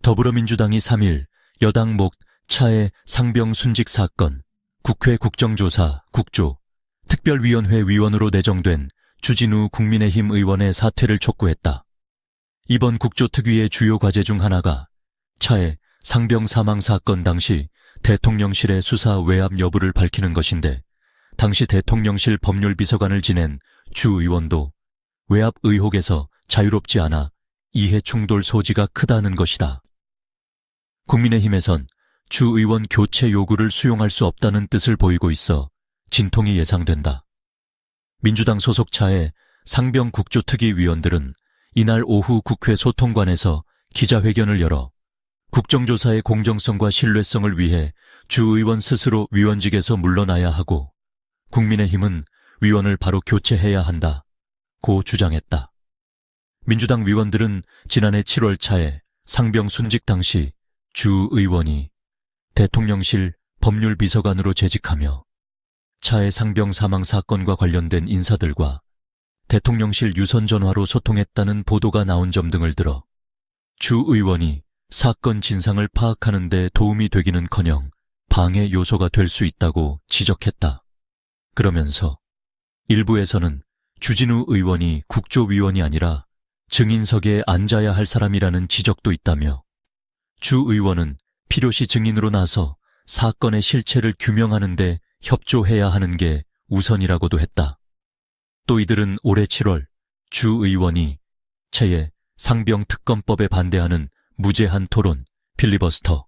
더불어민주당이 3일 여당 목 차의 상병 순직 사건 국회 국정조사 국조 특별위원회 위원으로 내정된 주진우 국민의힘 의원의 사퇴를 촉구했다. 이번 국조특위의 주요 과제 중 하나가 차의 상병 사망 사건 당시 대통령실의 수사 외압 여부를 밝히는 것인데, 당시 대통령실 법률비서관을 지낸 주 의원도 외압 의혹에서 자유롭지 않아 이해 충돌 소지가 크다는 것이다. 국민의힘에선 주 의원 교체 요구를 수용할 수 없다는 뜻을 보이고 있어 진통이 예상된다. 민주당 소속 차의 상병 국조특위 위원들은 이날 오후 국회 소통관에서 기자회견을 열어 국정조사의 공정성과 신뢰성을 위해 주 의원 스스로 위원직에서 물러나야 하고 국민의힘은 위원을 바로 교체해야 한다고 주장했다. 민주당 위원들은 지난해 7월 차에 상병 순직 당시 주 의원이 대통령실 법률비서관으로 재직하며 차의 상병 사망 사건과 관련된 인사들과 대통령실 유선 전화로 소통했다는 보도가 나온 점 등을 들어 주 의원이 사건 진상을 파악하는 데 도움이 되기는커녕 방해 요소가 될 수 있다고 지적했다. 그러면서 일부에서는 주진우 의원이 국조위원이 아니라 증인석에 앉아야 할 사람이라는 지적도 있다며, 주 의원은 필요시 증인으로 나서 사건의 실체를 규명하는 데 협조해야 하는 게 우선이라고도 했다. 또 이들은 올해 7월 주 의원이 차의 상병 특검법에 반대하는 무제한 토론, 필리버스터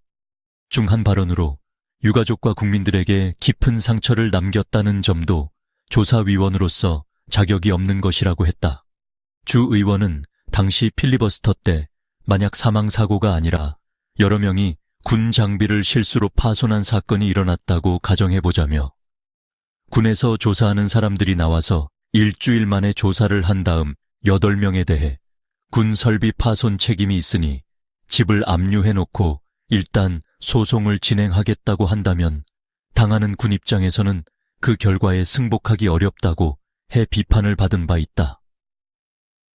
중 한 발언으로 유가족과 국민들에게 깊은 상처를 남겼다는 점도 조사위원으로서 자격이 없는 것이라고 했다. 주 의원은 당시 필리버스터 때 만약 사망사고가 아니라 여러 명이 군 장비를 실수로 파손한 사건이 일어났다고 가정해보자며, 군에서 조사하는 사람들이 나와서 일주일 만에 조사를 한 다음 8명에 대해 군 설비 파손 책임이 있으니 집을 압류해놓고 일단 소송을 진행하겠다고 한다면 당하는 군 입장에서는 그 결과에 승복하기 어렵다고 해 비판을 받은 바 있다.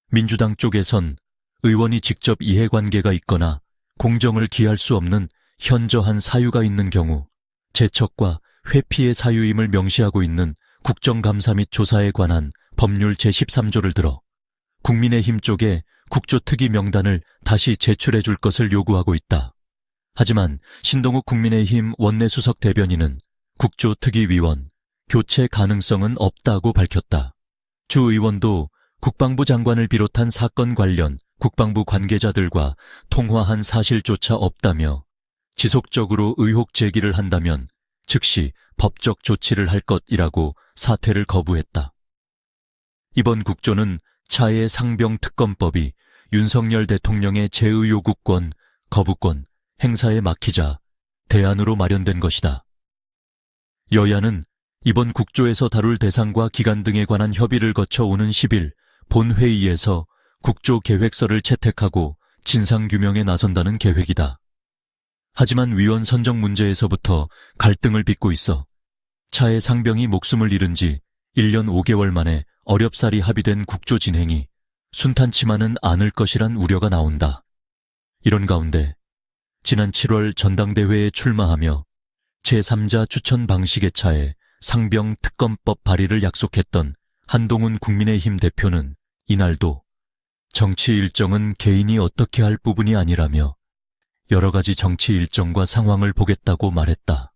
민주당 쪽에선 의원이 직접 이해관계가 있거나 공정을 기할 수 없는 현저한 사유가 있는 경우 제척과 회피의 사유임을 명시하고 있는 국정감사 및 조사에 관한 법률 제13조를 들어 국민의힘 쪽에 국조특위 명단을 다시 제출해 줄 것을 요구하고 있다. 하지만 신동욱 국민의힘 원내수석 대변인은 국조특위위원 교체 가능성은 없다고 밝혔다. 주 의원도 국방부 장관을 비롯한 사건 관련 국방부 관계자들과 통화한 사실조차 없다며 지속적으로 의혹 제기를 한다면 즉시 법적 조치를 할 것이라고 사퇴를 거부했다. 이번 국조는 차의 상병 특검법이 윤석열 대통령의 재의요구권, 거부권 행사에 막히자 대안으로 마련된 것이다. 여야는 이번 국조에서 다룰 대상과 기간 등에 관한 협의를 거쳐 오는 10일 본회의에서 국조 계획서를 채택하고 진상규명에 나선다는 계획이다. 하지만 위원 선정 문제에서부터 갈등을 빚고 있어 차의 상병이 목숨을 잃은 지 1년 5개월 만에 어렵사리 합의된 국조 진행이 순탄치만은 않을 것이란 우려가 나온다. 이런 가운데 지난 7월 전당대회에 출마하며 제3자 추천 방식에 차해 상병 특검법 발의를 약속했던 한동훈 국민의힘 대표는 이날도 정치 일정은 개인이 어떻게 할 부분이 아니라며 여러 가지 정치 일정과 상황을 보겠다고 말했다.